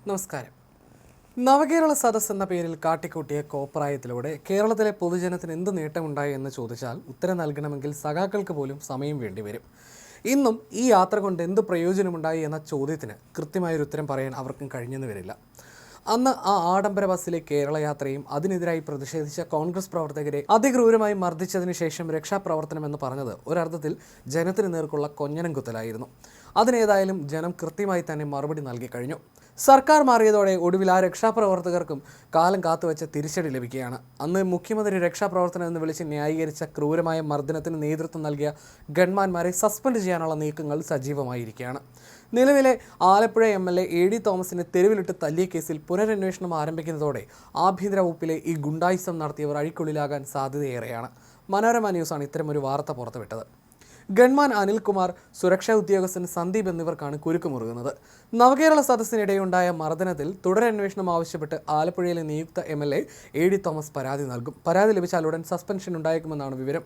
നമസ്കാരം. നവകേരള സദസ് എന്ന പേരിൽ കാട്ടിക്കൂട്ടിയ കോപ്രായത്തിലൂടെ കേരളത്തിലെ പൊതുജനത്തിന് എന്ത് നേട്ടമുണ്ടായി എന്ന് ചോദിച്ചാൽ ഉത്തരം നൽകണമെങ്കിൽ സഖാക്കൾക്ക് പോലും സമയം വേണ്ടിവരും. ഇന്നും ഈ യാത്ര കൊണ്ട് എന്ത് പ്രയോജനമുണ്ടായി എന്ന ചോദ്യത്തിന് കൃത്യമായൊരു ഉത്തരം പറയാൻ അവർക്കും കഴിഞ്ഞെന്ന് വരില്ല. അന്ന് ആ ആഡംബര ബസ്സിലെ കേരള യാത്രയും അതിനെതിരായി പ്രതിഷേധിച്ച കോൺഗ്രസ് പ്രവർത്തകരെ അതിക്രൂരമായി മർദ്ദിച്ചതിന് ശേഷം രക്ഷാപ്രവർത്തനം എന്ന് പറഞ്ഞത് ഒരർത്ഥത്തിൽ ജനത്തിന് നേർക്കുള്ള കൊഞ്ഞനം കുത്തലായിരുന്നു. അതിനേതായാലും ജനം കൃത്യമായി തന്നെ മറുപടി നൽകി കഴിഞ്ഞു. സർക്കാർ മാറിയതോടെ ഒടുവിൽ ആ രക്ഷാപ്രവർത്തകർക്കും കാലം കാത്തുവെച്ച തിരിച്ചടി ലഭിക്കുകയാണ്. അന്ന് മുഖ്യമന്ത്രി രക്ഷാപ്രവർത്തനം എന്ന് വിളിച്ച് ന്യായീകരിച്ച ക്രൂരമായ മർദ്ദനത്തിന് നേതൃത്വം നൽകിയ ഗൺമാന്മാരെ സസ്പെൻഡ് ചെയ്യാനുള്ള നീക്കങ്ങൾ സജീവമായിരിക്കുകയാണ്. നിലവിലെ ആലപ്പുഴ MLA AD തോമസിനെ തെരുവിലിട്ട് തല്ലിയ കേസിൽ പുനരന്വേഷണം ആരംഭിക്കുന്നതോടെ ആഭ്യന്തര വകുപ്പിലെ ഈ ഗുണ്ടായിസം നടത്തിയവർ അഴിക്കുള്ളിലാകാൻ സാധ്യതയേറെയാണ്. മനോരമ ന്യൂസാണ് ഇത്തരമൊരു വാർത്ത പുറത്തുവിട്ടത്. ഗൺമാൻ അനിൽകുമാർ, സുരക്ഷാ ഉദ്യോഗസ്ഥൻ സന്ദീപ് എന്നിവർക്കാണ് കുരുക്കുമുറുകുന്നത്. നവകേരള സദസ്സിനിടെയുണ്ടായ മർദ്ദനത്തിൽ തുടരന്വേഷണം ആവശ്യപ്പെട്ട് ആലപ്പുഴയിലെ നിയുക്ത MLA AD തോമസ് പരാതി നൽകും. പരാതി ലഭിച്ചാൽ ഉടൻ സസ്പെൻഷൻ ഉണ്ടായേക്കുമെന്നാണ് വിവരം.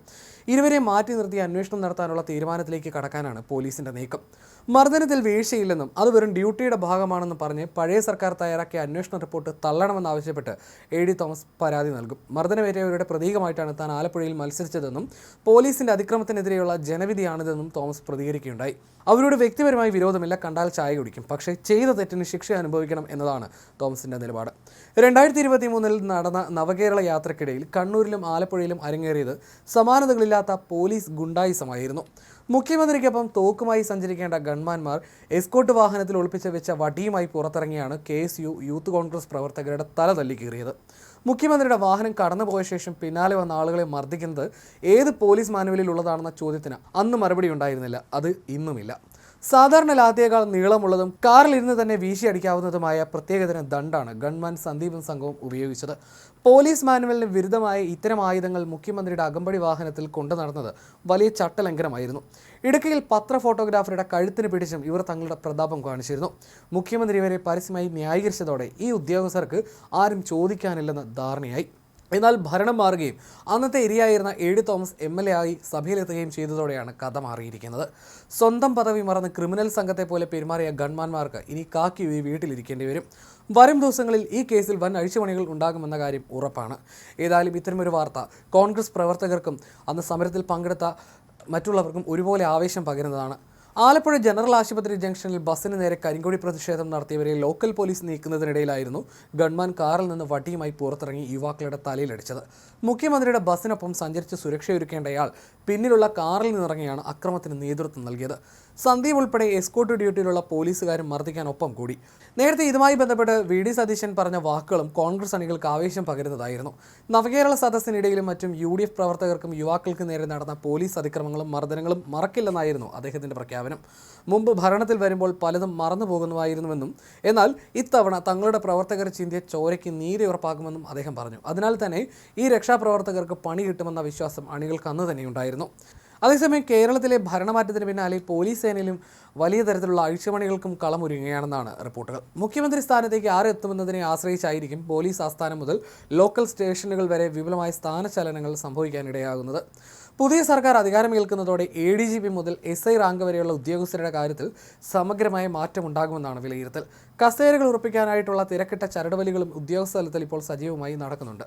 ഇരുവരെ മാറ്റി നിർത്തി അന്വേഷണം നടത്താനുള്ള തീരുമാനത്തിലേക്ക് കടക്കാനാണ് പോലീസിന്റെ നീക്കം. മർദ്ദനത്തിൽ വീഴ്ചയില്ലെന്നും അത് വെറും ഡ്യൂട്ടിയുടെ ഭാഗമാണെന്നും പറഞ്ഞ് പഴയ സർക്കാർ തയ്യാറാക്കിയ അന്വേഷണ റിപ്പോർട്ട് തള്ളണമെന്നാവശ്യപ്പെട്ട് AD തോമസ് പരാതി നൽകും. മർദ്ദനമേറ്റവരുടെ പ്രതീകമായിട്ടാണ് താൻ ആലപ്പുഴയിൽ മത്സരിച്ചതെന്നും പോലീസിന്റെ അതിക്രമത്തിനെതിരെയുള്ള ജനവിധിയാണിതെന്നും തോമസ് പ്രതികരിക്കുകയുണ്ടായി. അവരോട് വ്യക്തിപരമായി വിരോധമില്ല, കണ്ടാൽ ചായ കുടിക്കും, പക്ഷേ ചെയ്ത തെറ്റിന് ശിക്ഷ അനുഭവിക്കണം എന്നതാണ് തോമസിന്റെ നിലപാട്. 2023 നടന്ന നവകേരള യാത്രക്കിടയിൽ കണ്ണൂരിലും ആലപ്പുഴയിലും അരങ്ങേറിയത് സമാനതകളില്ലാത്ത പോലീസ് ഗുണ്ടായിസമായിരുന്നു. മുഖ്യമന്ത്രിക്കൊപ്പം തോക്കുമായി സഞ്ചരിക്കേണ്ട ഗൺമാന്മാർ എസ്കോട്ട് വാഹനത്തിൽ ഒളിപ്പിച്ച് വെച്ച വടിയുമായി പുറത്തിറങ്ങിയാണ് KSU യൂത്ത് കോൺഗ്രസ് പ്രവർത്തകരുടെ തല തല്ലിക്കീറിയത്. മുഖ്യമന്ത്രിയുടെ വാഹനം കടന്നുപോയ ശേഷം പിന്നാലെ വന്ന ആളുകളെ മർദ്ദിക്കുന്നത് ഏത് പോലീസ് മാനുവലിൽ ഉള്ളതാണെന്ന ചോദ്യത്തിന് അന്ന് മറുപടി ഉണ്ടായിരുന്നില്ല. അത് ഇന്നുമില്ല. സാധാരണ ലാത്തിയേക്കാൾ നീളമുള്ളതും കാറിലിരുന്ന് തന്നെ വീശിയടിക്കാവുന്നതുമായ പ്രത്യേകതരം ദണ്ഡാണ് ഗൺമാൻ സന്ദീപും സംഘവും ഉപയോഗിച്ചത്. പോലീസ് മാനുവലിന് വിരുദ്ധമായ ഇത്തരം ആയുധങ്ങൾ മുഖ്യമന്ത്രിയുടെ അകമ്പടി വാഹനത്തിൽ കൊണ്ടു നടന്നത് വലിയ ചട്ടലംഘനമായിരുന്നു. ഇടുക്കിയിൽ പത്ര ഫോട്ടോഗ്രാഫറുടെ കഴുത്തിന് പിടിച്ചും ഇവർ തങ്ങളുടെ പ്രതാപം കാണിച്ചിരുന്നു. മുഖ്യമന്ത്രി ഇവരെ പരസ്യമായി ന്യായീകരിച്ചതോടെ ഈ ഉദ്യോഗസ്ഥർക്ക് ആരും ചോദിക്കാനില്ലെന്ന് ധാരണയായി. എന്നാൽ ഭരണം മാറുകയും അന്നത്തെ ഇരയായിരുന്ന AD തോമസ് MLA ആയി സഭയിലെത്തുകയും ചെയ്തതോടെയാണ് കഥ മാറിയിരിക്കുന്നത്. സ്വന്തം പദവി മറന്ന് ക്രിമിനൽ സംഘത്തെ പോലെ പെരുമാറിയ ഗൺമാന്മാർക്ക് ഇനി കാക്കി വീട്ടിലിരിക്കേണ്ടി വരും. വരും ദിവസങ്ങളിൽ ഈ കേസിൽ വൻ അഴിച്ചുപണികൾ ഉണ്ടാകുമെന്ന കാര്യം ഉറപ്പാണ്. ഏതായാലും ഇത്തരമൊരു വാർത്ത കോൺഗ്രസ് പ്രവർത്തകർക്കും അന്ന് സമരത്തിൽ പങ്കെടുത്ത മറ്റുള്ളവർക്കും ഒരുപോലെ ആവേശം പകരുന്നതാണ്. ആലപ്പുഴ ജനറൽ ആശുപത്രി ജംഗ്ഷനിൽ ബസ്സിന് നേരെ കരിങ്കൊടി പ്രതിഷേധം നടത്തിയവരെ ലോക്കൽ പോലീസ് നീക്കുന്നതിനിടയിലായിരുന്നു ഗൺമാൻ കാറിൽ നിന്ന് വടിയുമായി പുറത്തിറങ്ങി യുവാക്കളുടെ തലയിലടിച്ചത്. മുഖ്യമന്ത്രിയുടെ ബസ്സിനൊപ്പം സഞ്ചരിച്ച് സുരക്ഷയൊരുക്കേണ്ടയാൾ പിന്നിലുള്ള കാറിൽ നിന്നിറങ്ങിയാണ് അക്രമത്തിന് നേതൃത്വം നൽകിയത്. സന്ദീപ് ഉൾപ്പെടെ എസ്കോർട്ട് ഡ്യൂട്ടിയിലുള്ള പോലീസുകാരും മർദ്ദിക്കാൻ ഒപ്പം കൂടി. നേരത്തെ ഇതുമായി ബന്ധപ്പെട്ട് VD സതീശൻ പറഞ്ഞ വാക്കുകളും കോൺഗ്രസ് അണികൾക്ക് ആവേശം പകരുന്നതായിരുന്നു. നവകേരള സദസ്സിനിടയിലും മറ്റും UDF പ്രവർത്തകർക്കും യുവാക്കൾക്ക് നേരെ നടന്ന പോലീസ് അതിക്രമങ്ങളും മർദ്ദനങ്ങളും മറക്കില്ലെന്നായിരുന്നു അദ്ദേഹത്തിന്റെ പ്രഖ്യാപനം. മുമ്പ് ഭരണത്തിൽ വരുമ്പോൾ പലതും മറന്നു പോകുന്നതായിരുന്നുവെന്നും എന്നാൽ ഇത്തവണ തങ്ങളുടെ പ്രവർത്തകർ ചിന്തിയ ചോരയ്ക്ക് നീതി ഉറപ്പാക്കുമെന്നും അദ്ദേഹം പറഞ്ഞു. അതിനാൽ തന്നെ ഈ രക്ഷാപ്രവർത്തകർക്ക് പണി കിട്ടുമെന്ന വിശ്വാസം അണികൾക്ക് അന്ന് തന്നെ ഉണ്ടായിരുന്നു. അതേസമയം കേരളത്തിലെ ഭരണമാറ്റത്തിന് പിന്നാലെ പോലീസ് സേനയിലും വലിയ തരത്തിലുള്ള അഴിച്ചുപണികൾക്കും കളമൊരുങ്ങുകയാണെന്നാണ് റിപ്പോർട്ടുകൾ. മുഖ്യമന്ത്രി സ്ഥാനത്തേക്ക് ആരെത്തുമെന്നതിനെ ആശ്രയിച്ചായിരിക്കും പോലീസ് ആസ്ഥാനം മുതൽ ലോക്കൽ സ്റ്റേഷനുകൾ വരെ വിപുലമായ സ്ഥാനചലനങ്ങൾ സംഭവിക്കാനിടയാകുന്നത്. പുതിയ സർക്കാർ അധികാരമേൽക്കുന്നതോടെ ADGP മുതൽ SI റാങ്ക് വരെയുള്ള ഉദ്യോഗസ്ഥരുടെ കാര്യത്തിൽ സമഗ്രമായ മാറ്റമുണ്ടാകുമെന്നാണ് വിലയിരുത്തൽ. കസേരകൾ ഉറപ്പിക്കാനായിട്ടുള്ള തിരക്കിട്ട ചരടുവലികളും ഉദ്യോഗസ്ഥ തലത്തിൽ ഇപ്പോൾ സജീവമായി നടക്കുന്നുണ്ട്.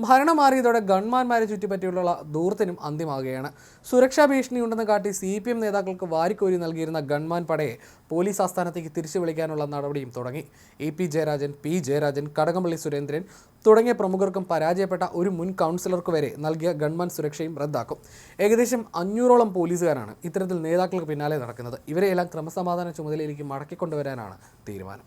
ഭരണം മാറിയതോടെ ഗൺമാന്മാരെ ചുറ്റിപ്പറ്റിയുള്ള ദൂർത്തിനും അന്ത്യമാകുകയാണ്. സുരക്ഷാ ഭീഷണിയുണ്ടെന്ന് കാട്ടി CPM നേതാക്കൾക്ക് വാരിക്കോരി നൽകിയിരുന്ന ഗൺമാൻ പടയെ പോലീസ് ആസ്ഥാനത്തേക്ക് തിരിച്ചു വിളിക്കാനുള്ള നടപടിയും തുടങ്ങി. AP ജയരാജൻ, P ജയരാജൻ, കടകംപള്ളി സുരേന്ദ്രൻ തുടങ്ങിയ പ്രമുഖർക്കും പരാജയപ്പെട്ട ഒരു മുൻ കൗൺസിലർക്ക് വരെ നൽകിയ ഗൺമാൻ സുരക്ഷയും റദ്ദാക്കും. ഏകദേശം 500ഓളം പോലീസുകാരാണ് ഇത്തരത്തിൽ നേതാക്കൾക്ക് പിന്നാലെ നടക്കുന്നത്. ഇവരെയെല്ലാം ക്രമസമാധാന ചുമതലയിലേക്ക് മടക്കിക്കൊണ്ടുവരാനാണ് തീരുമാനം.